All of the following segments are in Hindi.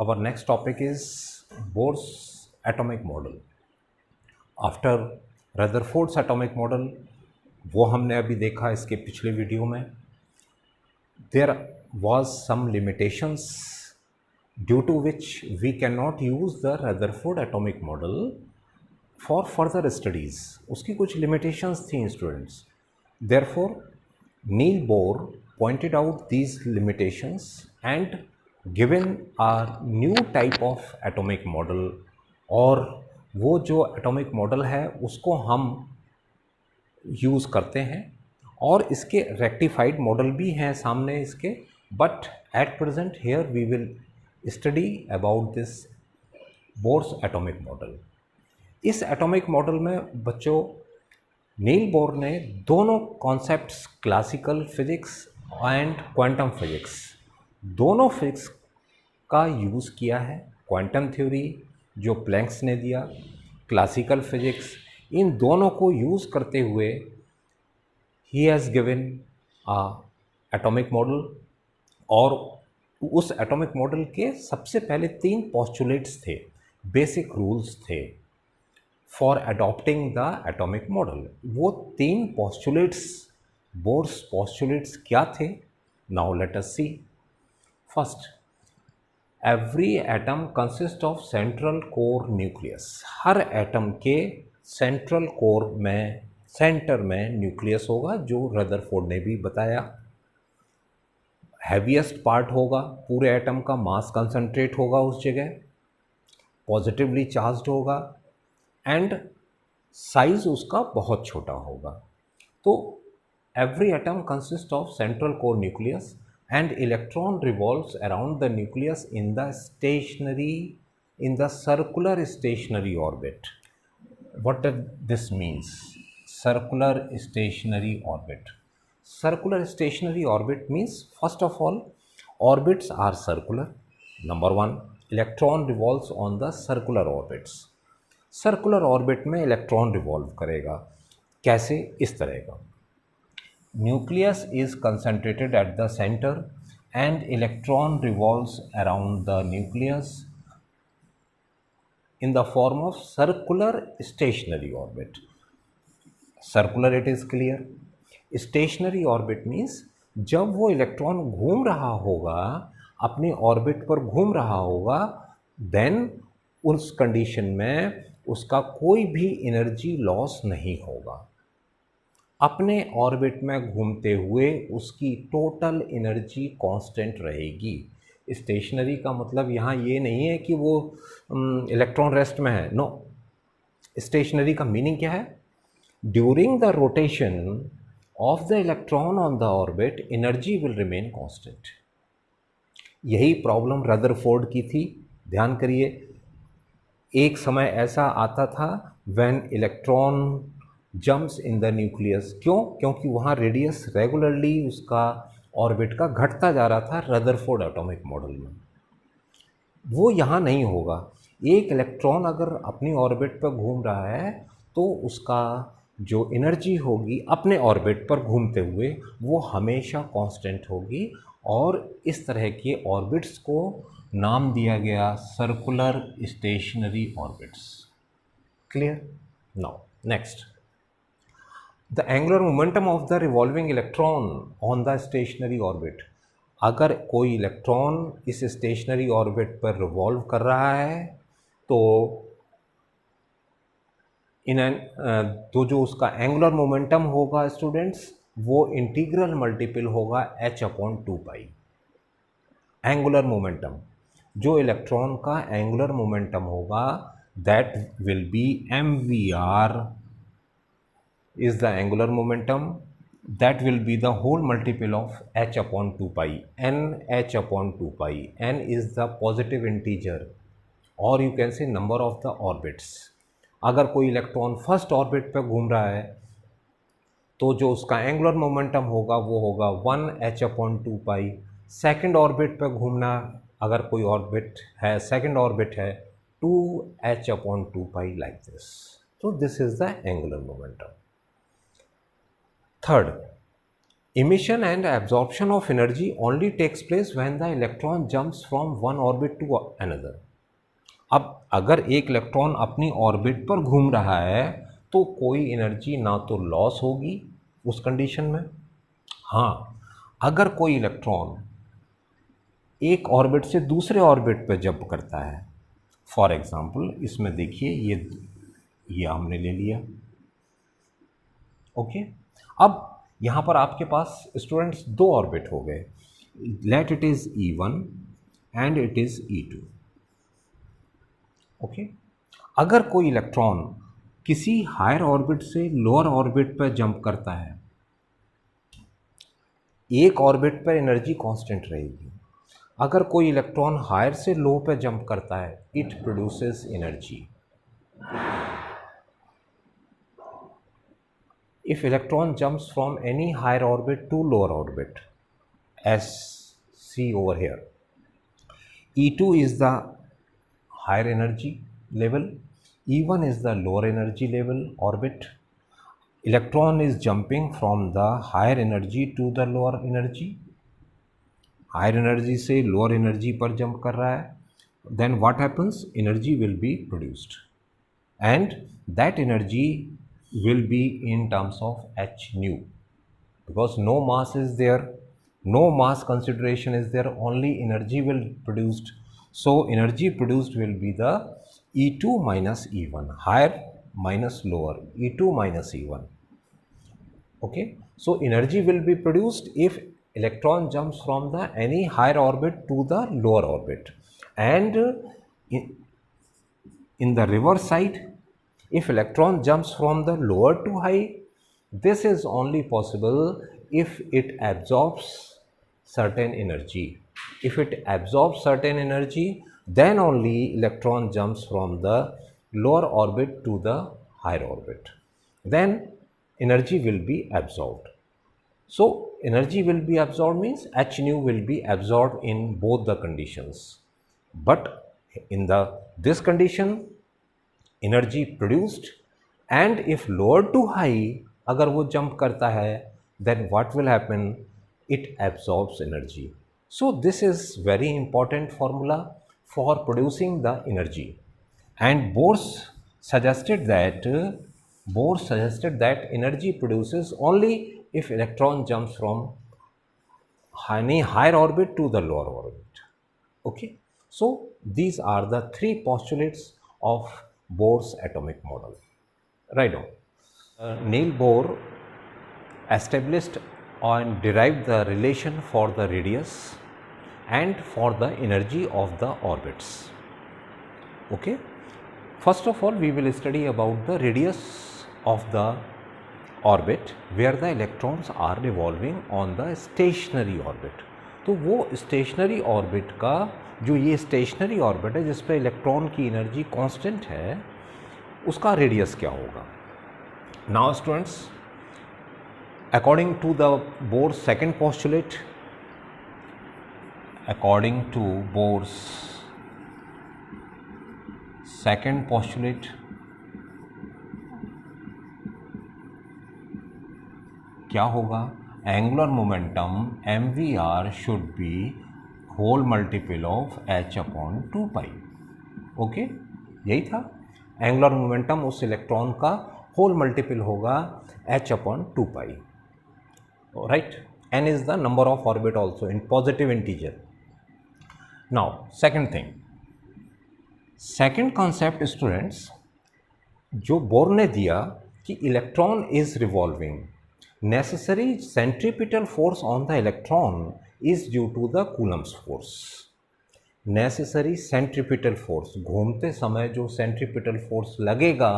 Our next topic is Bohr's atomic model. After Rutherford's atomic model, वो हमने अभी देखा इसके पिछले वीडियो में. There was some limitations due to which we cannot use the Rutherford atomic model for further studies. उसकी कुछ limitations थी students. Therefore, Neil Bohr pointed out these limitations and given a new type of atomic model, और वो जो एटॉमिक मॉडल है उसको हम यूज़ करते हैं और इसके रेक्टिफाइड मॉडल भी हैं सामने इसके. But at present here we will study about this Bohr's atomic model. इस एटॉमिक मॉडल में बच्चों नील बोर ने दोनों concepts classical physics and quantum physics दोनों फिजिक्स का यूज़ किया है. क्वांटम थ्योरी जो प्लैंक्स ने दिया, क्लासिकल फिजिक्स, इन दोनों को यूज़ करते हुए ही has given a atomic model. और उस एटॉमिक मॉडल के सबसे पहले 3 पोस्टुलेट्स थे, बेसिक रूल्स थे for adopting the atomic model. वो 3 पोस्टुलेट्स, बोर्स पोस्टुलेट्स क्या थे? Now let us see. First, every atom consist of central core nucleus. हर एटम के सेंट्रल कोर में, सेंटर में न्यूक्लियस होगा, जो रदरफोर्ड ने भी बताया. हैवीएस्ट पार्ट होगा, पूरे एटम का मास कंसंट्रेट होगा उस जगह, पॉजिटिवली चार्ज्ड होगा एंड साइज उसका बहुत छोटा होगा. तो every atom consist of central core nucleus and electron revolves around the nucleus in the circular stationary orbit. What does this means? Circular stationary orbit. Circular stationary orbit means, first of all, orbits are circular. Number 1, electron revolves on the circular orbits. Circular orbit में electron revolve करेगा. कैसे? इस तरह का. Nucleus is concentrated at the center and electron revolves around the nucleus in the form of circular stationary orbit. Circular, it is clear. Stationary orbit means जब वो इलेक्ट्रॉन घूम रहा होगा, अपने ऑर्बिट पर घूम रहा होगा, देन उस कंडीशन में उसका कोई भी एनर्जी लॉस नहीं होगा. अपने ऑर्बिट में घूमते हुए उसकी टोटल एनर्जी कांस्टेंट रहेगी. स्टेशनरी का मतलब यहाँ ये नहीं है कि वो इलेक्ट्रॉन रेस्ट में है. नो, स्टेशनरी का मीनिंग क्या है? During the rotation of the electron on the orbit energy will remain constant. यही प्रॉब्लम रदरफोर्ड की थी. ध्यान करिए, एक समय ऐसा आता था when electron jumps in the nucleus. क्यों? क्योंकि वहाँ रेडियस रेगुलरली उसका ऑर्बिट का घटता जा रहा था रदरफोर्ड एटॉमिक मॉडल में. वो यहाँ नहीं होगा. एक इलेक्ट्रॉन अगर अपनी ऑर्बिट पर घूम रहा है तो उसका जो एनर्जी होगी अपने ऑर्बिट पर घूमते हुए वो हमेशा कांस्टेंट होगी. और इस तरह के ऑर्बिट्स को नाम दिया गया circular stationary orbits. Clear? Now next, the angular momentum of the revolving electron on the stationary orbit. अगर कोई इलेक्ट्रॉन इस स्टेशनरी ऑर्बिट पर रिवॉल्व कर रहा है तो तो जो उसका एंगुलर मोमेंटम होगा स्टूडेंट्स, वो इंटीग्रल मल्टीपल होगा h/2π. एंगुलर मोमेंटम, जो इलेक्ट्रॉन का एंगुलर मोमेंटम होगा, that will be mvr is the angular momentum. That will be the whole multiple of h/2π. n h/2π. n is the positive integer or you can say number of the orbits. अगर कोई इलेक्ट्रॉन फर्स्ट ऑर्बिट पर घूम रहा है तो जो उसका एंगुलर मोमेंटम होगा वो होगा 1h/2π. सेकेंड ऑर्बिट पर घूमना, अगर कोई ऑर्बिट है, सेकेंड ऑर्बिट है, 2h/2π like this. So this is the angular momentum. Third, emission and absorption of energy only takes place when the electron jumps from one orbit to another. अब अगर एक इलेक्ट्रॉन अपनी ऑर्बिट पर घूम रहा है तो कोई एनर्जी ना तो लॉस होगी उस कंडीशन में। हाँ, अगर कोई इलेक्ट्रॉन एक ऑर्बिट से दूसरे ऑर्बिट पर जंप करता है, फॉर एग्जांपल इसमें देखिए ये हमने ले लिया, ओके। अब यहाँ पर आपके पास स्टूडेंट्स दो ऑर्बिट हो गए, let it is E1 and it is E2, okay. अगर कोई इलेक्ट्रॉन किसी हायर ऑर्बिट से लोअर ऑर्बिट पर जंप करता है, एक ऑर्बिट पर एनर्जी कांस्टेंट रहेगी। अगर कोई इलेक्ट्रॉन हायर से लो पर जंप करता है, it produces energy. If electron jumps from any higher orbit to lower orbit, as see over here, E2 is the higher energy level, E1 is the lower energy level orbit. Electron is jumping from the higher energy to the lower energy. Higher energy से lower energy पर jump कर रहा है, then what happens? Energy will be produced, and that energy will be in terms of h nu, because no mass is there, no mass consideration is there, only energy will produced. So energy produced will be the E2 minus E1, higher minus lower, E2 minus E1, okay. So energy will be produced if electron jumps from the any higher orbit to the lower orbit, and in the reverse side, if electron jumps from the lower to high, this is only possible if it absorbs certain energy. If it absorbs certain energy, then only electron jumps from the lower orbit to the higher orbit. Then energy will be absorbed. So energy will be absorbed means h nu will be absorbed in both the conditions. But in this condition, energy produced, and if lower to high अगर वो जंप करता है, then what will happen? It absorbs energy. So this is very important formula for producing the energy, and Bohr's suggested that energy produces only if electron jumps from any higher orbit to the lower orbit, okay. So these are the three postulates of Bohr's atomic model. Right on. Niels Bohr established and derived the relation for the radius and for the energy of the orbits. Okay. First of all, we will study about the radius of the orbit where the electrons are revolving on the stationary orbit. तो वो स्टेशनरी ऑर्बिट का जो ये स्टेशनरी ऑर्बिट है जिस पर इलेक्ट्रॉन की एनर्जी कांस्टेंट है, उसका रेडियस क्या होगा? Now students, according to the Bohr's second postulate, according to Bohr's second postulate, क्या होगा? Angular momentum mvr should be whole multiple of h upon 2 pi. Okay, यही था. एंगुलर मोमेंटम उस इलेक्ट्रॉन का होल मल्टीपल होगा h upon 2 pi. Right. n is the number of orbit also in positive integer. Now second thing, second concept students जो बोर ने दिया कि electron is revolving, necessary centripetal force on the electron is due to the Coulomb's force. Necessary centripetal force, घूमते समय जो centripetal force लगेगा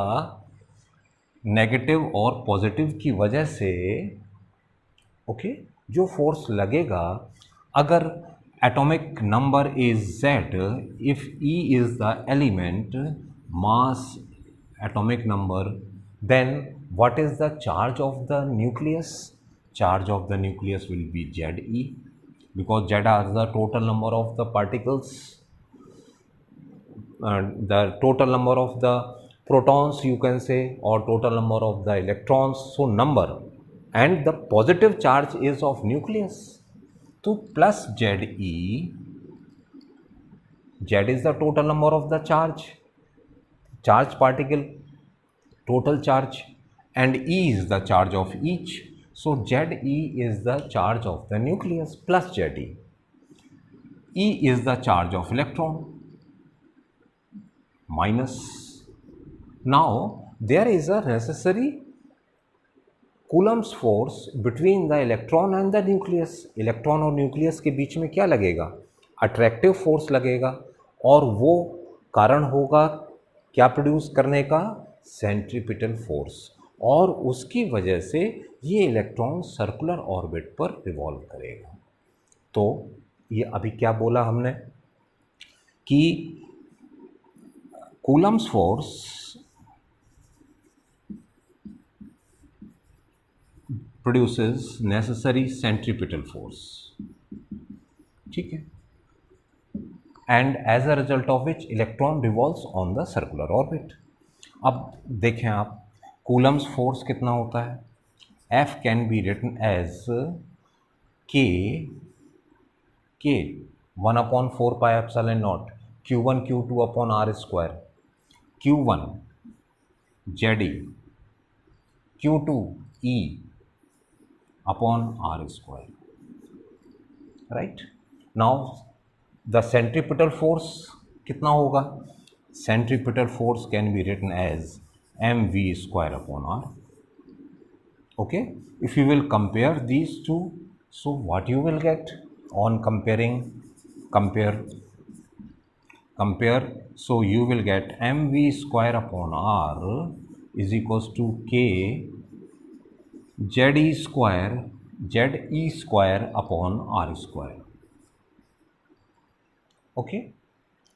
नेगेटिव और पॉजिटिव की वजह से, ओके, जो फोर्स लगेगा, अगर atomic number is Z, if E is the element, mass, atomic number, then what is the charge of the nucleus? Charge of the nucleus will be Ze, because Z are the total number of the particles, the total number of the protons you can say, or total number of the electrons. So number, and the positive charge is of nucleus. तो plus Ze, Z is the total number of the charge particle, total charge, and E is the charge of each. So Ze is the charge of the nucleus plus Ze. E is the charge of electron minus. Now there is a necessary Coulomb's force between the electron and the nucleus. Electron और न्यूक्लियस के बीच में क्या लगेगा? अट्रैक्टिव फोर्स लगेगा, और वो कारण होगा क्या प्रोड्यूस करने का? सेंट्रीपिटल फोर्स, और उसकी वजह से ये इलेक्ट्रॉन सर्कुलर ऑर्बिट पर रिवॉल्व करेगा। तो ये अभी क्या बोला हमने कि Coulomb's force produces necessary centripetal force, ठीक है, and as a result of which electron revolves on the circular orbit. अब देखें आप, कूलम्स फोर्स कितना होता है? F can be written as K 1/4 pi epsilon naught Q1 Q2 upon R square, Q1 Ze, Q2 E upon R square, right? Now the centripetal force कितना होगा? Centripetal force can be written as mv square upon R. Okay, if you will compare these two, so what you will get on compare, so you will get mv square upon R is equals to K Ze square upon R square. Okay,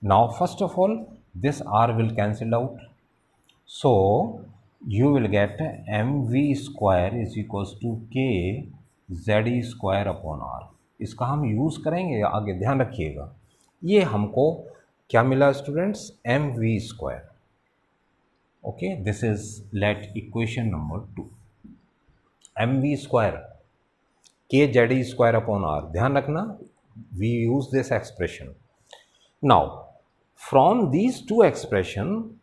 now first of all this R will cancel out, so you will get mv square is equals to K Ze square upon R. इसका हम यूज़ करेंगे आगे, ध्यान रखिएगा। ये हमको क्या मिला students? mv square. Okay, this is let equation number 2. mv square K Ze square upon R. ध्यान रखना, we use this expression. Now from these two expression,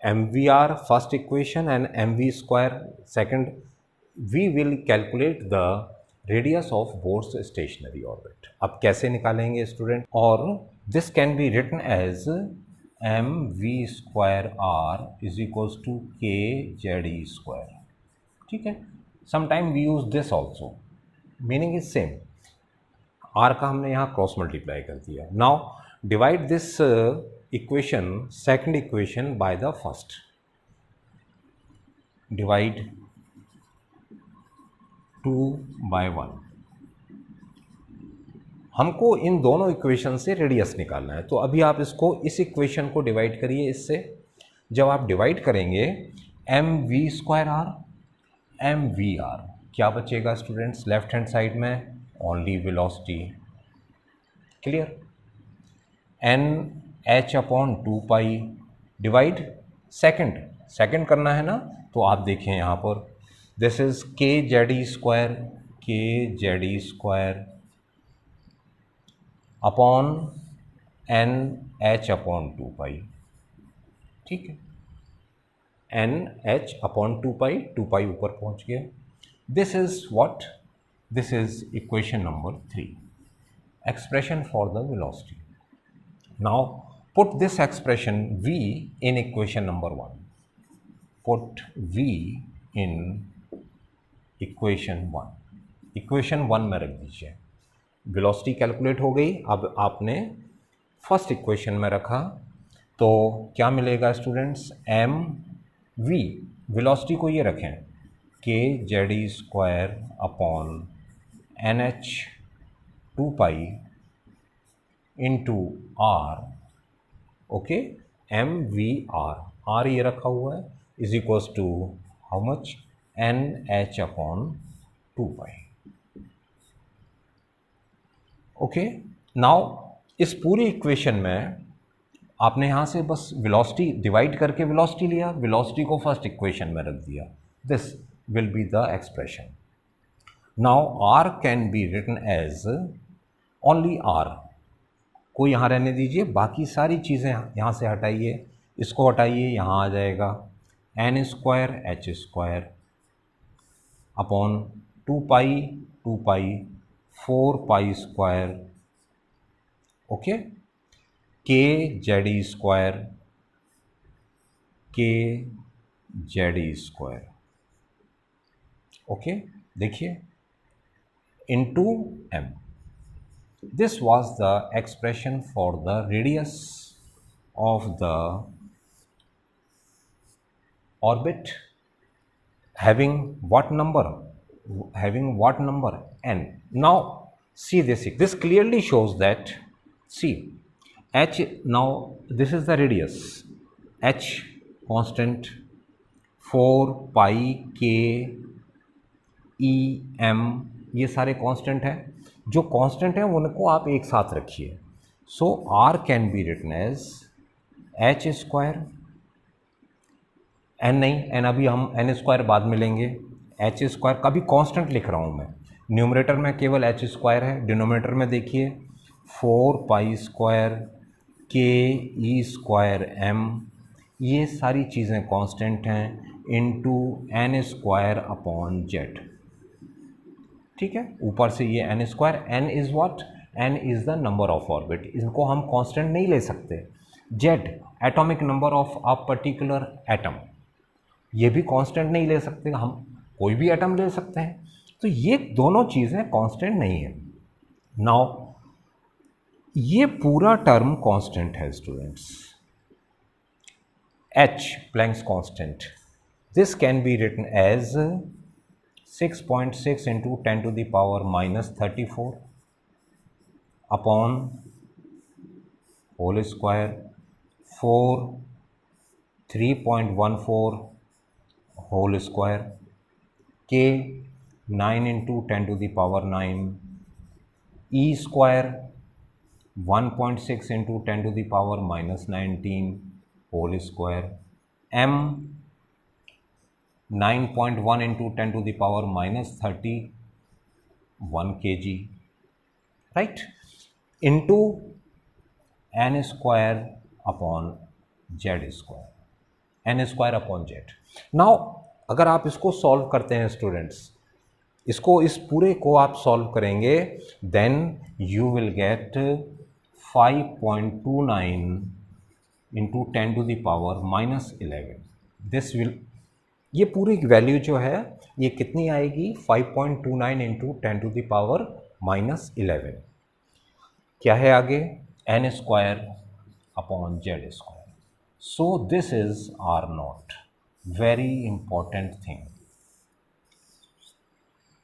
mvr first equation and mv square second, we will calculate the radius of Bohr's stationary orbit. अब कैसे निकालेंगे स्टूडेंट? और this can be written as mv square R is equals to K Ze square. ठीक है, sometime we use this also, meaning is same. R का हमने यहाँ क्रॉस मल्टीप्लाई कर दिया. Now divide this equation, second equation, by the first. Divide 2 by 1. हमको इन दोनों इक्वेशन से रेडियस निकालना है, तो अभी आप इसको, इस इक्वेशन को डिवाइड करिए इससे. जब आप डिवाइड करेंगे mv स्क्वायर R, mvr, क्या बचेगा स्टूडेंट्स? लेफ्ट हैंड साइड में ओनली वेलोसिटी. क्लियर? NH अपॉन 2 पाई डिवाइड सेकेंड करना है ना, तो आप देखें यहाँ पर this is K Ze square upon NH अपॉन 2 पाई. ठीक है, NH अपॉन 2 पाई ऊपर पहुँच गया. This is what? This is equation number 3, expression for the velocity. Now put this expression V in equation number 1. Put V in equation 1. Equation 1 में रख दीजिए. वेलोसिटी कैलकुलेट हो गई. अब आपने फर्स्ट इक्वेशन में रखा, तो क्या मिलेगा स्टूडेंट्स? mv, वेलोसिटी को ये रखें, K Ze square upon NH 2 pi into R. Okay, mvr, R ये रखा हुआ है, is equals to how much? NH अपॉन 2 पाई. ओके, नाउ इस पूरी इक्वेशन में आपने यहाँ से बस वेलोसिटी डिवाइड करके वेलोसिटी लिया, वेलोसिटी को फर्स्ट इक्वेशन में रख दिया. This will be the expression. Now r can be written as only r, को यहाँ रहने दीजिए, बाकी सारी चीज़ें यहाँ से हटाइए, इसको हटाइए, यहाँ आ जाएगा n square h square upon 2 पाई 4 पाई स्क्वायर, ओके, के जेड ई स्क्वायर ओके, देखिए into m. This was the expression for the radius of the orbit having what number? N. Now see this. This clearly shows that, see, h, now this is the radius, h constant, 4 pi k e m, ये सारे कांस्टेंट हैं. जो कांस्टेंट हैं उनको आप एक साथ रखिए. So r can be written as h square, n नहीं, n अभी हम n स्क्वायर बाद में लेंगे, h स्क्वायर का भी कांस्टेंट लिख रहा हूँ मैं. न्यूमरेटर में केवल h स्क्वायर है, डिनोमिनेटर में देखिए 4 pi square k e square m, ये सारी चीज़ें कांस्टेंट हैं, into n square upon z. ठीक है, ऊपर से ये n square, n is what, n is the number of orbit. इनको हम कांस्टेंट नहीं ले सकते. z atomic number of a particular atom, ये भी कांस्टेंट नहीं ले सकते. हम कोई भी एटम ले सकते हैं, तो ये दोनों चीज़ें कांस्टेंट नहीं है. नाउ ये पूरा टर्म कांस्टेंट है students, h Planck's constant. This can be written as 6.6 into 10 to the power minus 34 upon whole square 4 3.14 whole square k 9 into 10 to the power 9 e square 1.6 into 10 to the power minus 19 whole square m 9.1 into 10 to the power minus 31 kg, right, into n square upon z square, n square upon z. Now अगर आप इसको सॉल्व करते हैं स्टूडेंट्स, इसको, इस पूरे को आप सॉल्व करेंगे, then you will get 5.29 into 10 to the power minus 11. This will, ये पूरी वैल्यू जो है ये कितनी आएगी, 5.29 into 10 to the power minus 11. क्या है आगे, n square upon Z square. So this is R naught, very important thing.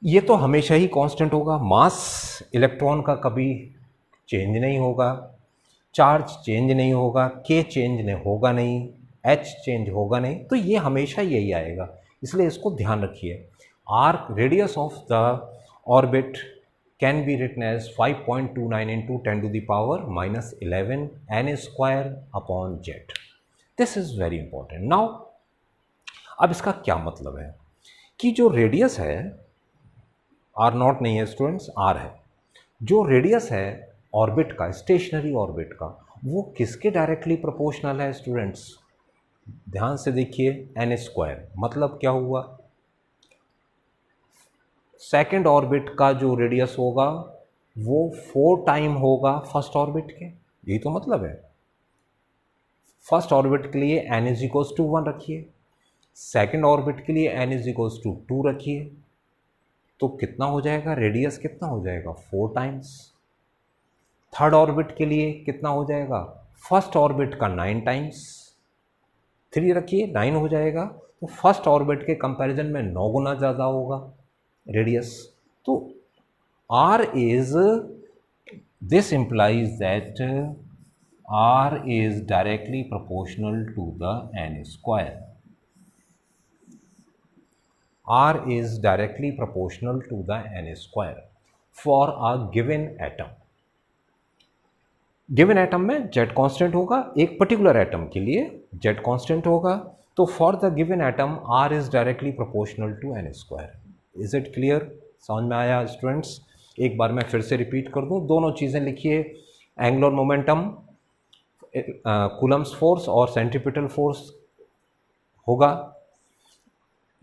ये तो हमेशा ही कांस्टेंट होगा. मास इलेक्ट्रॉन का कभी चेंज नहीं होगा, चार्ज चेंज नहीं होगा, k चेंज नहीं होगा, नहीं h चेंज होगा नहीं, तो ये हमेशा यही आएगा. इसलिए इसको ध्यान रखिए. R radius of the orbit can be written as 5.29 into 10 to the power minus 11 n square upon Z. This is very important. Now अब इसका क्या मतलब है कि जो रेडियस है, आर नॉट नहीं है स्टूडेंट्स, आर है, जो रेडियस है ऑर्बिट का, स्टेशनरी ऑर्बिट का, वो किसके डायरेक्टली प्रोपोर्शनल है स्टूडेंट्स. ध्यान से देखिए, एन स्क्वायर मतलब क्या हुआ, सेकंड ऑर्बिट का जो रेडियस होगा वो 4 टाइम होगा फर्स्ट ऑर्बिट के. यही तो मतलब है. फर्स्ट ऑर्बिट के लिए n इज इक्वल्स टू 1 रखिए, सेकंड ऑर्बिट के लिए n इज इक्वल्स टू 2 रखिए, तो कितना हो जाएगा, रेडियस कितना हो जाएगा, 4 टाइम्स. थर्ड ऑर्बिट के लिए कितना हो जाएगा, फर्स्ट ऑर्बिट का 9 टाइम्स, 3 रखिए 9 हो जाएगा. तो फर्स्ट ऑर्बिट के कंपैरिजन में 9 गुना ज़्यादा होगा रेडियस. तो r is, this implies that r is directly proportional to the n square. r is directly proportional to the n square for a given atom. Given atom में जेड कांस्टेंट होगा, एक पर्टिकुलर एटम के लिए जेड कांस्टेंट होगा. तो for the given atom R is directly proportional to N square. Is it clear? समझ में आया स्टूडेंट्स? एक बार मैं फिर से रिपीट कर दूं, दोनों चीज़ें लिखिए, एंगुलर मोमेंटम, कूलम्स फोर्स और सेंट्रीपिटल फोर्स होगा,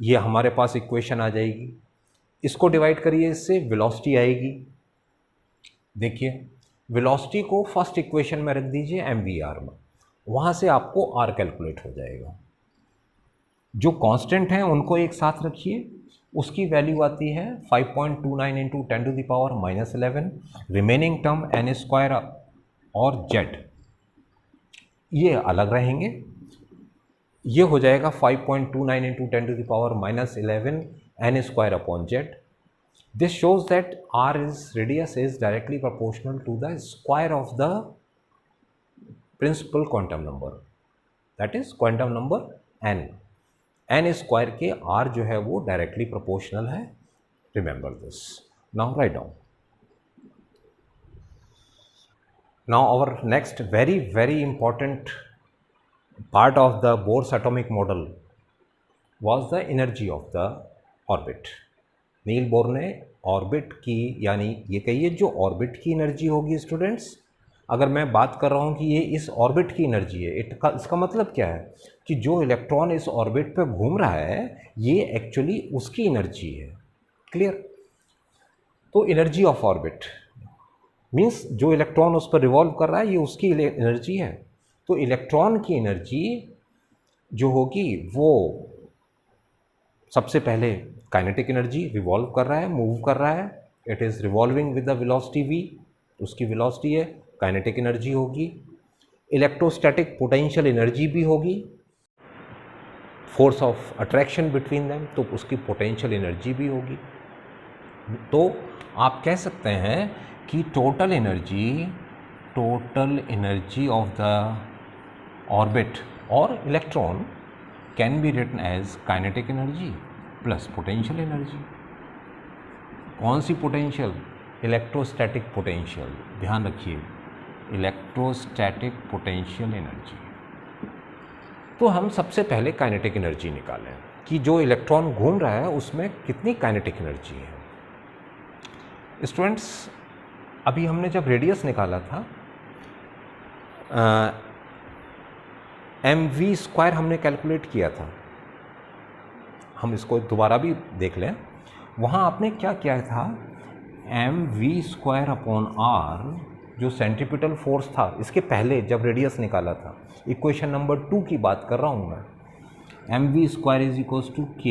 ये हमारे पास इक्वेशन आ जाएगी। इसको डिवाइड करिए, इससे वेलोसिटी आएगी। देखिए वेलोसिटी को फर्स्ट इक्वेशन में रख दीजिए mvr में, वहाँ से आपको r कैलकुलेट हो जाएगा। जो कांस्टेंट हैं उनको एक साथ रखिए, उसकी वैल्यू आती है 5.29 into 10⁻⁻11। Remaining term n square और z ये अलग रहेंगे, ये हो जाएगा 5.29 into 10⁻⁻11 n square upon z। This shows that radius is directly proportional to the square of the principal quantum number, that is quantum number n square के r जो है वो डायरेक्टली प्रोपोर्शनल है। Remember this. Now write down. Now our next very very important part of the Bohr's atomic model was the energy of the orbit. Nil Bohr ने ऑर्बिट की, यानी ये कहिए जो ऑर्बिट की एनर्जी होगी स्टूडेंट्स, अगर मैं बात कर रहा हूँ कि ये इस ऑर्बिट की एनर्जी है, इसका मतलब क्या है कि जो इलेक्ट्रॉन इस ऑर्बिट पे घूम रहा है ये एक्चुअली उसकी एनर्जी है। क्लियर? तो एनर्जी ऑफ ऑर्बिट मीन्स जो इलेक्ट्रॉन उस पर रिवॉल्व कर रहा है ये उसकी एनर्जी है। तो इलेक्ट्रॉन की एनर्जी जो होगी वो सबसे पहले काइनेटिक एनर्जी, रिवॉल्व कर रहा है, मूव कर रहा है, it is revolving with the velocity v, उसकी वेलोसिटी है, काइनेटिक एनर्जी होगी। इलेक्ट्रोस्टैटिक पोटेंशियल एनर्जी भी होगी, force of attraction between them, तो उसकी पोटेंशियल एनर्जी भी होगी। तो आप कह सकते हैं कि total energy of the orbit और electron can be written as kinetic energy plus potential energy. कौन सी पोटेंशियल? Electrostatic potential. ध्यान रखिए, इलेक्ट्रोस्टैटिक पोटेंशियल एनर्जी। तो हम सबसे पहले काइनेटिक एनर्जी निकालें कि जो इलेक्ट्रॉन घूम रहा है उसमें कितनी काइनेटिक एनर्जी है। स्टूडेंट्स, अभी हमने जब रेडियस निकाला था mv स्क्वायर हमने कैलकुलेट किया था, हम इसको दोबारा भी देख लें। वहाँ आपने क्या किया था, mv स्क्वायर अपॉन r जो सेंट्रीपिटल फोर्स था इसके पहले जब रेडियस निकाला था, इक्वेशन नंबर 2 की बात कर रहा हूँ मैं, mv square is equals to k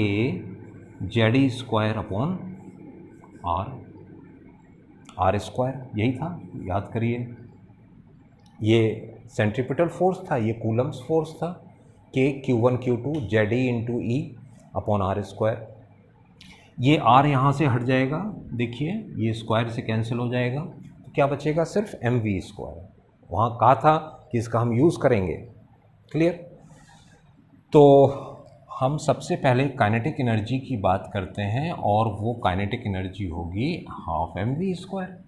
Z square upon r square, यही था, याद करिए। ये सेंट्रीपिटल फोर्स था, ये कूलम्स फोर्स था, k q1 q2 Z into E upon R square. ये r यहाँ से हट जाएगा, देखिए ये स्क्वायर से कैंसिल हो जाएगा, तो क्या बचेगा? सिर्फ mv स्क्वायर। वहाँ कहा था कि इसका हम यूज़ करेंगे। क्लियर? तो हम सबसे पहले काइनेटिक एनर्जी की बात करते हैं और वो काइनेटिक एनर्जी होगी half mv square,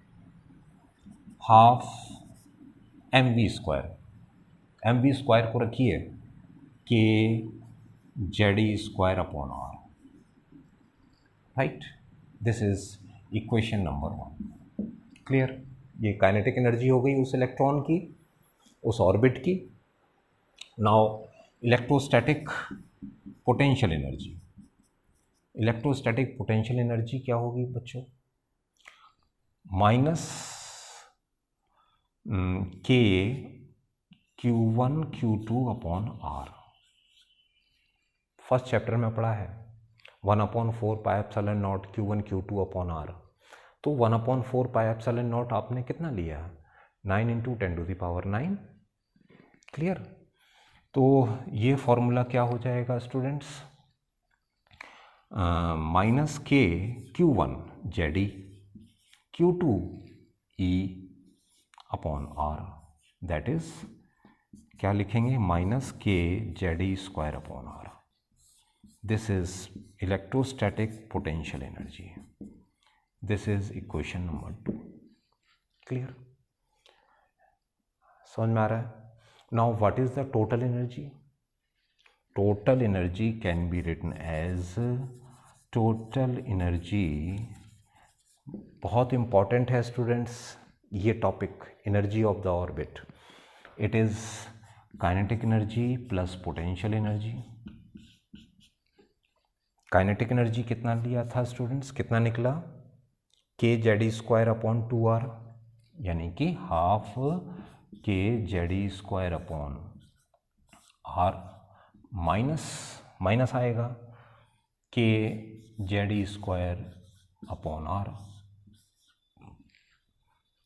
half mv square. mv square को रखिए k Z square upon r, right. This is equation number 1। Clear? ये काइनेटिक एनर्जी हो गई उस इलेक्ट्रॉन की, उस ऑर्बिट की। Now electrostatic potential energy. Electrostatic potential energy क्या होगी बच्चों? Minus k q1 q2 upon r। First chapter में पढ़ा है 1/4 pi epsilon not q1 q2 upon r। तो 1/4 पाई एप्सिलॉन नॉट आपने कितना लिया? 9 इंटू 10⁹। क्लियर? तो ये फॉर्मूला क्या हो जाएगा students? Minus k q1 Z q2 e upon r, that is क्या लिखेंगे? Minus k Z square upon r। This is electrostatic potential energy. This is equation number 2। Clear? समझ में आ रहा है? Now what is the total energy? Total energy can be written as total energy बहुत इम्पॉर्टेंट है स्टूडेंट्स ये topic, energy of the orbit. It is kinetic energy plus potential energy. Kinetic energy कितना लिया था स्टूडेंट्स, कितना निकला, kZe²/2r, यानी कि हाफ kZe²/r माइनस आएगा kZe²/r।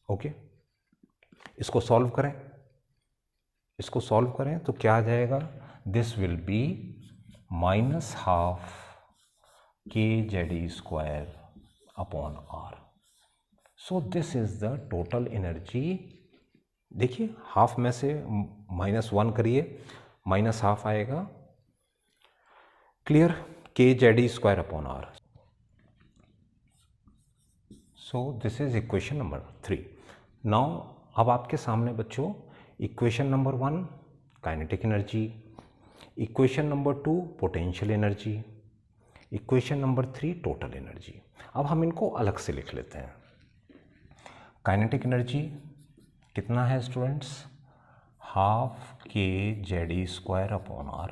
ओके, इसको सॉल्व करें तो क्या आ जाएगा, this will B -12 kZe²/r। So this is the total energy. देखिए हाफ में से -1 करिए, -12 आएगा, clear, kZe²/r। So this is equation number 3। Now अब आपके सामने बच्चों equation number 1 kinetic energy, equation number 2 potential energy, equation number 3 total energy. अब हम इनको अलग से लिख लेते हैं। काइनेटिक एनर्जी कितना है स्टूडेंट्स, हाफ kZe²/r।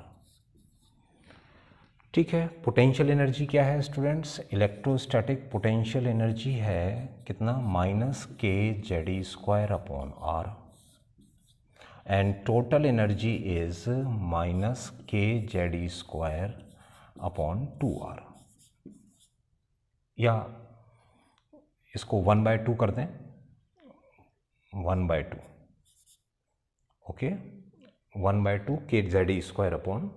ठीक है, पोटेंशियल एनर्जी क्या है स्टूडेंट्स, इलेक्ट्रोस्टैटिक पोटेंशियल एनर्जी है कितना, -kZe²/r, and total energy is -kZe²/2r, या इसको 1/2 कर दें, 1/2, ओके, 1/2 kZe²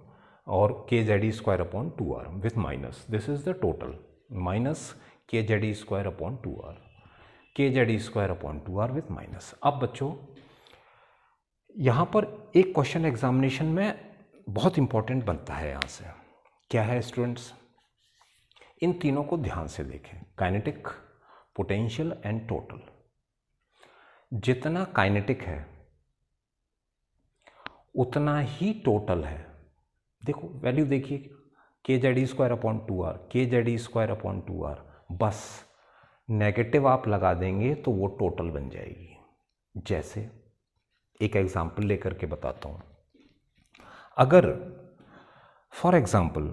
और kZe²/2r with minus, this is the total, -kZe²/2r, kZe²/2r with minus. अब बच्चों यहाँ पर एक क्वेश्चन एग्जामिनेशन में बहुत इंपॉर्टेंट बनता है, यहाँ से क्या है स्टूडेंट्स, इन तीनों को ध्यान से देखें, काइनेटिक, पोटेंशियल एंड टोटल। जितना काइनेटिक है उतना ही टोटल है। देखो वैल्यू देखिए, kZe²/2r, kZe²/2r, बस नेगेटिव आप लगा देंगे तो वो टोटल बन जाएगी। जैसे एक एग्जाम्पल लेकर के बताता हूँ, अगर for example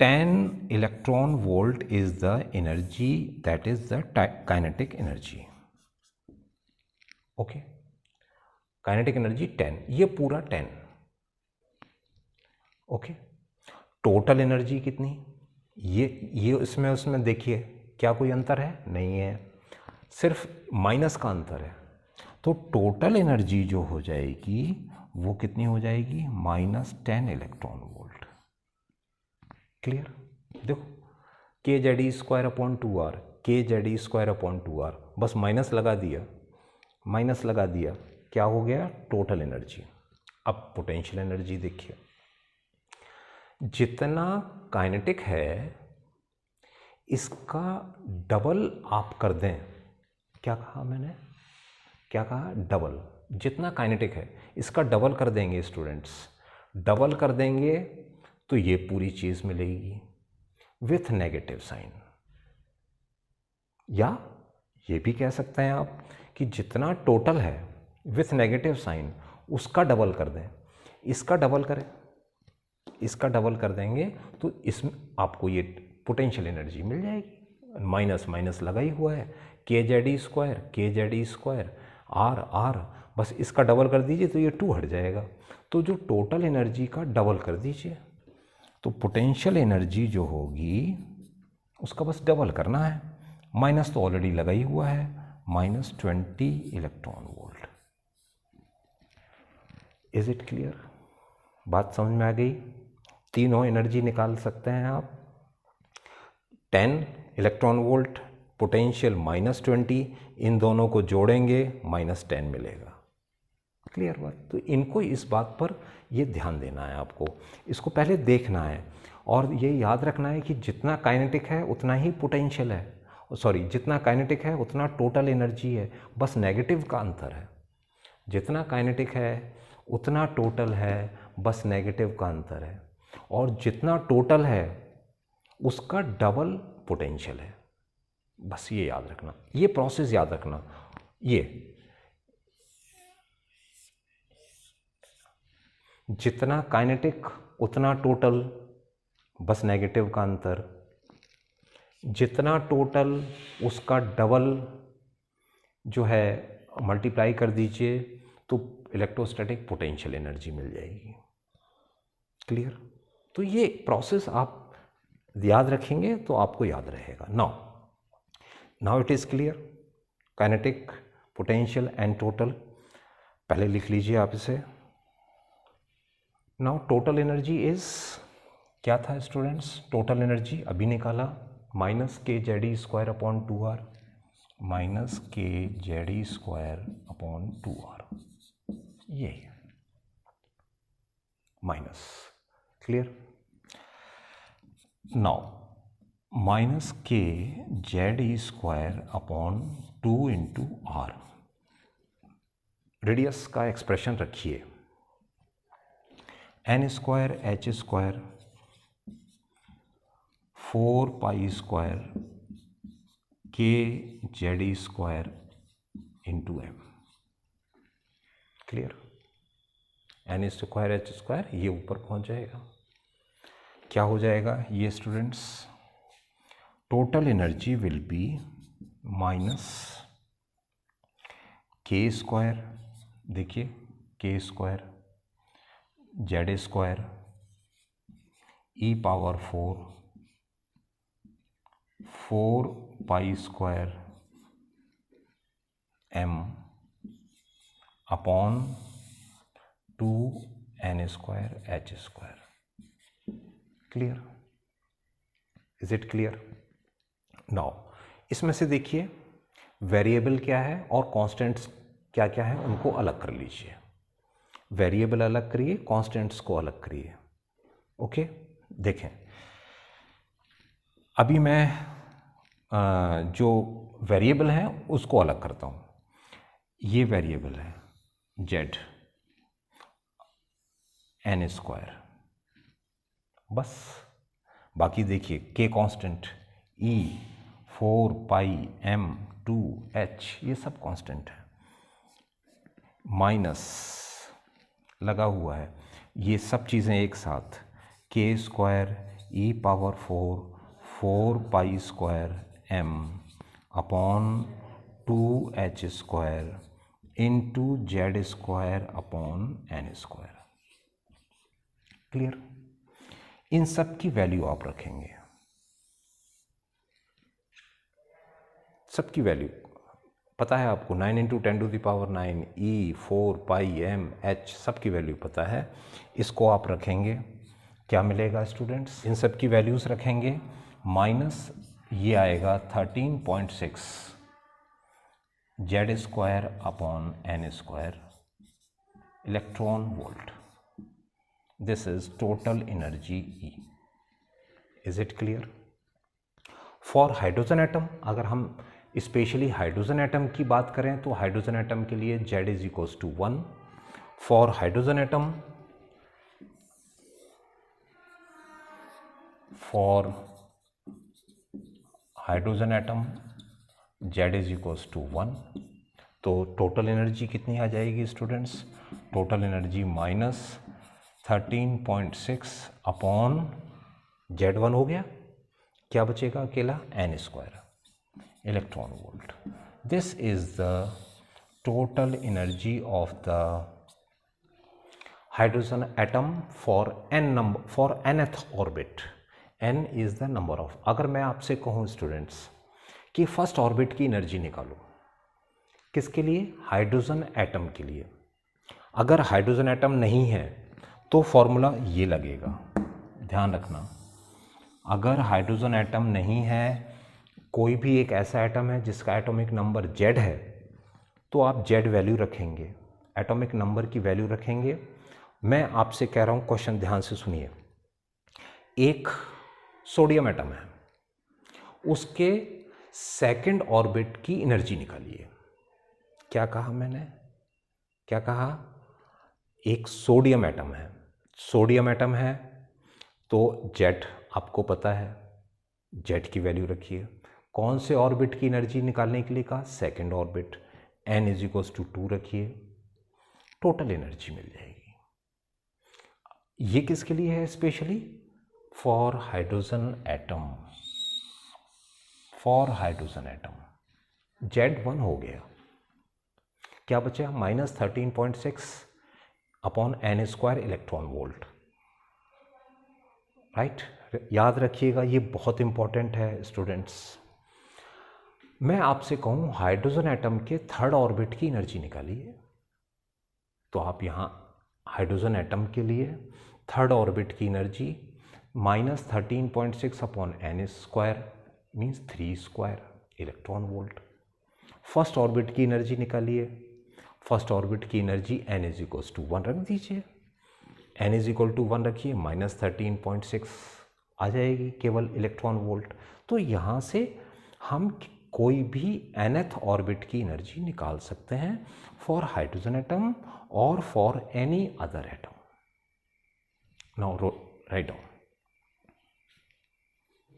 10 electron volt is the energy that is the kinetic energy, okay, kinetic energy 10, ये पूरा 10, ओके, टोटल एनर्जी कितनी, ये इसमें उसमें देखिए क्या कोई अंतर है, नहीं है, सिर्फ माइनस का अंतर है। तो टोटल एनर्जी जो हो जाएगी वो कितनी हो जाएगी, -10 इलेक्ट्रॉन वोल्ट। क्लियर, देखो kZe²/2r, kZe²/2r, बस माइनस लगा दिया, क्या हो गया, टोटल एनर्जी। अब पोटेंशियल एनर्जी देखिए, जितना काइनेटिक है इसका डबल आप कर दें, क्या कहा मैंने, क्या कहा, डबल, जितना काइनेटिक है इसका डबल कर देंगे स्टूडेंट्स, डबल कर देंगे तो ये पूरी चीज़ मिलेगी विथ नेगेटिव साइन, या ये भी कह सकते हैं आप कि जितना टोटल है विथ नेगेटिव साइन उसका डबल कर दें, इसका डबल करें, इसका डबल कर देंगे तो इसमें आपको ये पोटेंशियल एनर्जी मिल जाएगी। माइनस माइनस लगा ही हुआ है, kZe², r, बस इसका डबल कर दीजिए तो ये 2 हट जाएगा। तो जो टोटल एनर्जी का डबल कर दीजिए, तो पोटेंशियल एनर्जी जो होगी उसका बस डबल करना है, माइनस तो ऑलरेडी लगा ही हुआ है, -20 electron volt. Is it clear, बात समझ में आ गई। तीनों एनर्जी निकाल सकते हैं आप, 10 इलेक्ट्रॉन वोल्ट, पोटेंशियल -20, इन दोनों को जोड़ेंगे -10 मिलेगा। क्लियर बात, तो इनको इस बात पर ये ध्यान देना है आपको, इसको पहले देखना है और ये याद रखना है कि जितना काइनेटिक है उतना ही पोटेंशियल है, सॉरी जितना काइनेटिक है उतना टोटल एनर्जी है, बस नेगेटिव का अंतर है। जितना काइनेटिक है उतना टोटल है, बस नेगेटिव का अंतर है, और जितना टोटल है उसका डबल पोटेंशियल है, बस ये याद रखना, ये प्रोसेस याद रखना। ये जितना काइनेटिक उतना टोटल, बस नेगेटिव का अंतर, जितना टोटल उसका डबल जो है मल्टीप्लाई कर दीजिए तो इलेक्ट्रोस्टैटिक पोटेंशियल एनर्जी मिल जाएगी। क्लियर? तो ये प्रोसेस आप याद रखेंगे तो आपको याद रहेगा। Now it is clear, kinetic, potential and total. पहले लिख लीजिए आप इसे। नाउ टोटल एनर्जी इज, क्या था स्टूडेंट्स? टोटल एनर्जी अभी निकाला, minus k Z e square upon 2r, minus k Z e square upon 2r, ये minus. Clear? Now minus k Z e square upon 2 into r, radius का एक्सप्रेशन रखिए, n square H square 4 pi square k Z e square into m. Clear? N square H square ये ऊपर पहुंच जाएगा, क्या हो जाएगा ये students? Total energy will be minus k square, देखिए k square Z square E power 4 pi square M upon 2 N square H square. Clear? Is it clear? Now इसमें से देखिए वेरिएबल क्या है और कांस्टेंट्स क्या क्या है, उनको अलग कर लीजिए। वेरिएबल अलग करिए, कांस्टेंट्स को अलग करिए। ओके, देखें अभी मैं जो वेरिएबल है उसको अलग करता हूँ। ये वेरिएबल है जेड एन स्क्वायर, बस। बाकी देखिए के कांस्टेंट ई 4 पाई एम 2 एच ये सब कांस्टेंट है, माइनस लगा हुआ है, ये सब चीज़ें एक साथ, के स्क्वायर ई power 4 pi square M upon 2 h square into Z square upon N square. Clear? इन सब की वैल्यू आप रखेंगे, सबकी वैल्यू पता है आपको, 9 into 10 to the power 9 E 4 pi M H, सबकी वैल्यू पता है। इसको आप रखेंगे, क्या मिलेगा स्टूडेंट्स? इन सब की वैल्यूज़ रखेंगे, माइनस ये आएगा 13.6 Z square upon N square electron volt. This is total energy E. Is it clear? For hydrogen atom, अगर हम स्पेशली हाइड्रोजन एटम की बात करें तो हाइड्रोजन एटम के लिए Z is equals to 1। For hydrogen atom, Z is equals to 1। तो टोटल एनर्जी कितनी आ जाएगी students? Total energy minus 13.6 upon Z1 हो गया, क्या बचेगा अकेला? N square electron volt. This is the total energy of the hydrogen atom for nth orbit. n is the number of, अगर मैं आपसे कहूँ स्टूडेंट्स कि फर्स्ट ऑर्बिट की एनर्जी निकालो, किसके लिए? हाइड्रोजन एटम के लिए। अगर हाइड्रोजन एटम नहीं है तो फॉर्मूला ये लगेगा, ध्यान रखना। अगर हाइड्रोजन एटम नहीं है, कोई भी एक ऐसा एटम है जिसका एटॉमिक नंबर Z है, तो आप Z वैल्यू रखेंगे, एटॉमिक नंबर की वैल्यू रखेंगे। मैं आपसे कह रहा हूँ, क्वेश्चन ध्यान से सुनिए। एक सोडियम एटम है, उसके सेकंड ऑर्बिट की एनर्जी निकालिए। क्या कहा मैंने? क्या कहा? एक सोडियम एटम है, सोडियम एटम है तो Z आपको पता है, Z की वैल्यू रखिए, कौन से ऑर्बिट की एनर्जी निकालने के लिए कहा? Second orbit. n is equals to 2 रखिए, टोटल एनर्जी मिल जाएगी। ये किसके लिए है? Specially for hydrogen atom, for hydrogen atom. Z1 हो गया, क्या बचा? -13.6 upon n square electron volt. Right, याद रखिएगा, ये बहुत इंपॉर्टेंट है स्टूडेंट्स। मैं आपसे कहूँ हाइड्रोजन एटम के थर्ड ऑर्बिट की एनर्जी निकालिए, तो आप यहाँ हाइड्रोजन एटम के लिए थर्ड ऑर्बिट की energy -13.6 upon n square means 3 square electron volt. First orbit की एनर्जी निकालिए, फर्स्ट ऑर्बिट की energy n is equals to 1 रख दीजिए, n इज इक्वल टू 1 रखिए, -13.6 आ जाएगी केवल इलेक्ट्रॉन वोल्ट। तो यहाँ से हम कोई भी nth ऑर्बिट की एनर्जी निकाल सकते हैं फॉर हाइड्रोजन एटम और for any other atom. Now write down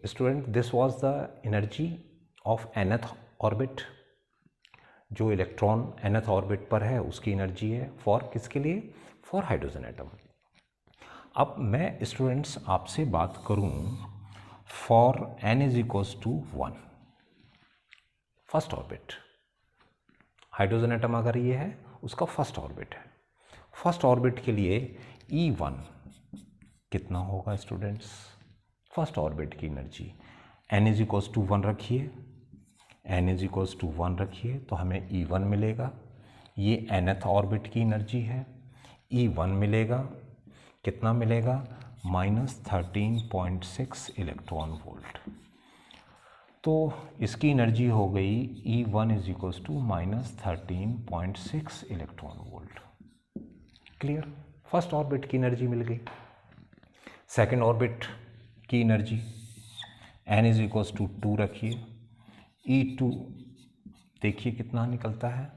student, this was the energy of nth orbit. जो इलेक्ट्रॉन nth ऑर्बिट पर है उसकी एनर्जी है फॉर किसके लिए? For hydrogen atom. अब मैं स्टूडेंट्स आपसे बात करूं for n is equals to 1 first orbit. Hydrogen atom अगर ये है उसका फर्स्ट ऑर्बिट है। फर्स्ट ऑर्बिट के लिए E1 कितना होगा स्टूडेंट्स? फर्स्ट ऑर्बिट की energy n is equals to 1 रखिए, n इज इक्वल्स टू 1 रखिए तो हमें E1 मिलेगा। ये nth ऑर्बिट की एनर्जी है। E1 मिलेगा, कितना मिलेगा? -13.6 इलेक्ट्रॉन वोल्ट। तो इसकी एनर्जी हो गई E1 is equals to -13.6 electron volt. Clear? First orbit की एनर्जी मिल गई। सेकेंड ऑर्बिट की energy n is equals to 2 रखिए, E2 देखिए कितना निकलता है,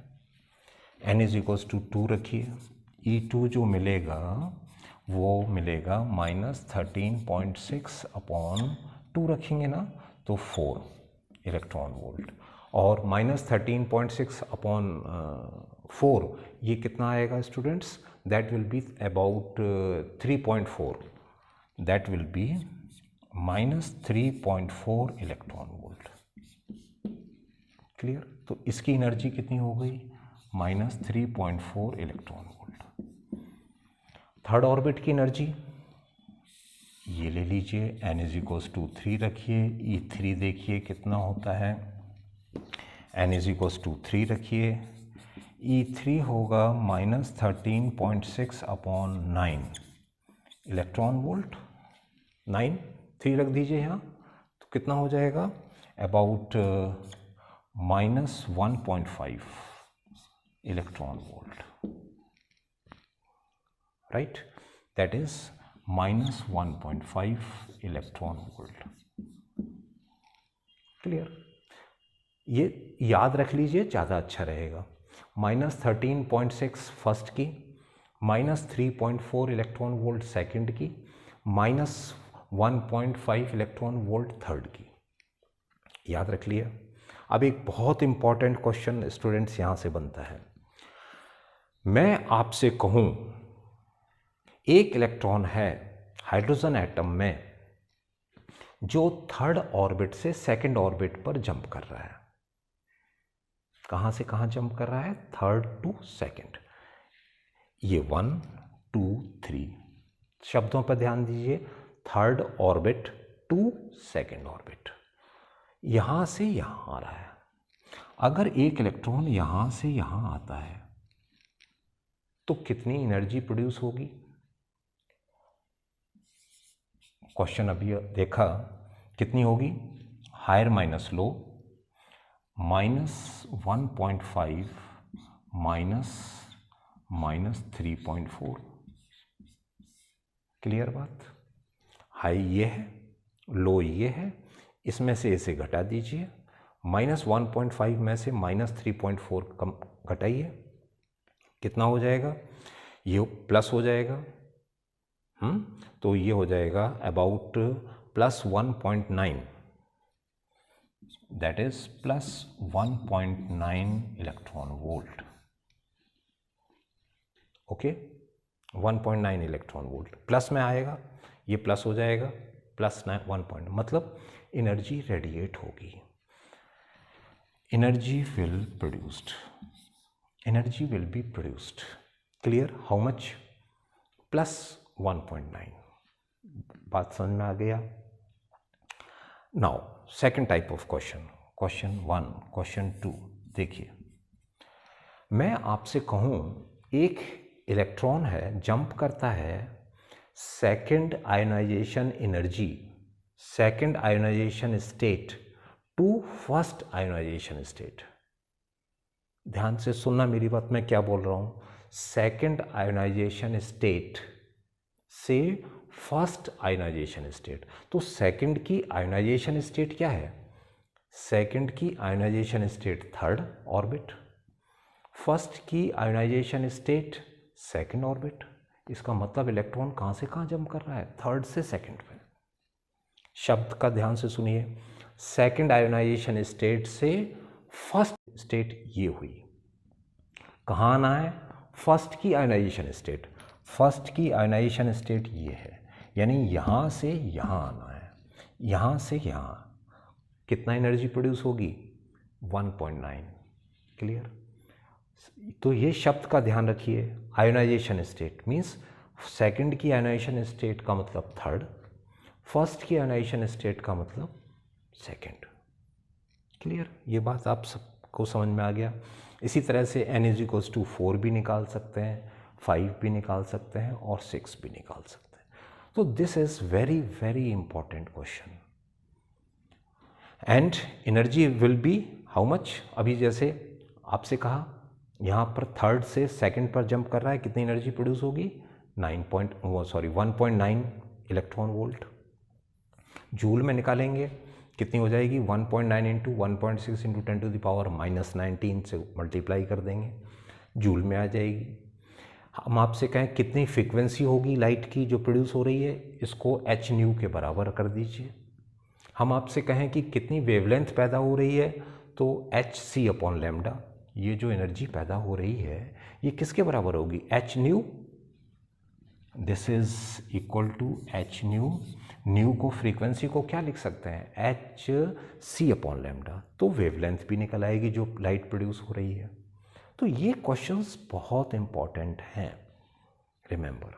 n इज इक्वल्स टू 2 रखिए, E2 जो मिलेगा वो मिलेगा -13.6 अपॉन 2 रखेंगे ना तो 4 इलेक्ट्रॉन वोल्ट, और -13.6 अपॉन 4 ये कितना आएगा students? That will be about 3.4, that will be -3.4 electron volt. Clear? तो इसकी एनर्जी कितनी हो गई? -3.4 इलेक्ट्रॉन वोल्ट। थर्ड ऑर्बिट की एनर्जी ये ले लीजिए, n इज इक्वल्स टू 3 रखिए, E3 देखिए कितना होता है, n इज इक्वल्स टू 3 रखिए, E3 होगा -13.6 अपॉन 9 इलेक्ट्रॉन वोल्ट। 3 रख दीजिए यहाँ तो कितना हो जाएगा? About -1.5 electron volt. Right, that is -1.5 electron volt. Clear? ये याद रख लीजिए, ज़्यादा अच्छा रहेगा। -13.6 फर्स्ट की, -3.4 इलेक्ट्रॉन वोल्ट सेकंड की, -1.5 इलेक्ट्रॉन वोल्ट थर्ड की। याद रख लिया। अब एक बहुत इंपॉर्टेंट क्वेश्चन स्टूडेंट्स यहाँ से बनता है। मैं आपसे कहूँ एक इलेक्ट्रॉन है हाइड्रोजन एटम में जो थर्ड ऑर्बिट से सेकंड ऑर्बिट पर जंप कर रहा है। कहाँ से कहाँ जंप कर रहा है? Third to second. ये 1 2 3 शब्दों पर ध्यान दीजिए। Third orbit to second orbit, यहाँ से यहाँ आ रहा है। अगर एक इलेक्ट्रॉन यहाँ से यहाँ आता है तो कितनी एनर्जी प्रोड्यूस होगी? क्वेश्चन अभी देखा, कितनी होगी? Higher minus low, -1.5 -3.4। क्लियर बात? हाई ये है, लो ये है, इसमें से इसे घटा दीजिए। -1.5 में से -3.4 कम घटाइए, कितना हो जाएगा? ये प्लस हो जाएगा। तो ये हो जाएगा about +1.9 that is plus 1.9 electron volt. Okay, 1.9 electron volt plus में आएगा, ये प्लस हो जाएगा, प्लस 1 मतलब एनर्जी रेडिएट होगी. Energy will produced, energy will be produced. Clear? How much? Plus 1.9. बात समझ में आ गया? Now second type of question, question 1, question 2. देखिए, मैं आपसे कहूँ एक इलेक्ट्रॉन है, जंप करता है second ionisation energy, second ionisation state to first ionisation state. ध्यान से सुनना मेरी बात, मैं क्या बोल रहा हूँ. सेकेंड आयोनाइजेशन स्टेट से फर्स्ट आयोनाइजेशन स्टेट. तो सेकंड की आयोनाइजेशन स्टेट क्या है? सेकंड की ionisation state third orbit, first की आयोनाइजेशन स्टेट सेकंड ऑर्बिट. इसका मतलब इलेक्ट्रॉन कहाँ से कहाँ जंप कर रहा है? थर्ड से सेकंड पे. शब्द का ध्यान से सुनिए. सेकंड आयोनाइजेशन स्टेट से फर्स्ट स्टेट ये हुई. कहाँ आना है? फर्स्ट की आयोनाइजेशन स्टेट. फर्स्ट की आयोनाइजेशन स्टेट ये है, यानी यहाँ से यहाँ आना है, यहाँ से यहाँ. कितना एनर्जी प्रोड्यूस होगी? 1.9. क्लियर? तो ये शब्द का ध्यान रखिए. आयोनाइजेशन स्टेट मीन्स सेकंड की आयोनाइजेशन स्टेट का मतलब थर्ड, फर्स्ट की आयोनाइजेशन स्टेट का मतलब सेकंड. क्लियर? ये बात आप सबको समझ में आ गया. इसी तरह से n=4 भी निकाल सकते हैं, 5 भी निकाल सकते हैं और 6 भी निकाल सकते हैं. तो this is very very important question. And energy will B how much? अभी जैसे आपसे कहा यहाँ पर थर्ड से सेकंड पर जंप कर रहा है, कितनी एनर्जी प्रोड्यूस होगी? 1.9 इलेक्ट्रॉन वोल्ट. जूल में निकालेंगे, कितनी हो जाएगी? 1.9 इंटू 1.6 इंटू 10⁻⁻19 से मल्टीप्लाई कर देंगे, जूल में आ जाएगी. हम आपसे कहें कितनी फ्रीक्वेंसी होगी लाइट की जो प्रोड्यूस हो रही है, इसको एच न्यू के बराबर कर दीजिए. हम आपसे कहें कि कितनी वेवलेंथ पैदा हो रही है, तो एच सी अपॉन लैम्डा. ये जो एनर्जी पैदा हो रही है ये किसके बराबर होगी? H nu. This is equal to H nu. Nu को फ्रीक्वेंसी को क्या लिख सकते हैं? H C upon lambda. तो वेवलेंथ भी निकल आएगी जो लाइट प्रोड्यूस हो रही है. तो ये क्वेश्चंस बहुत इंपॉर्टेंट हैं, रिमेंबर.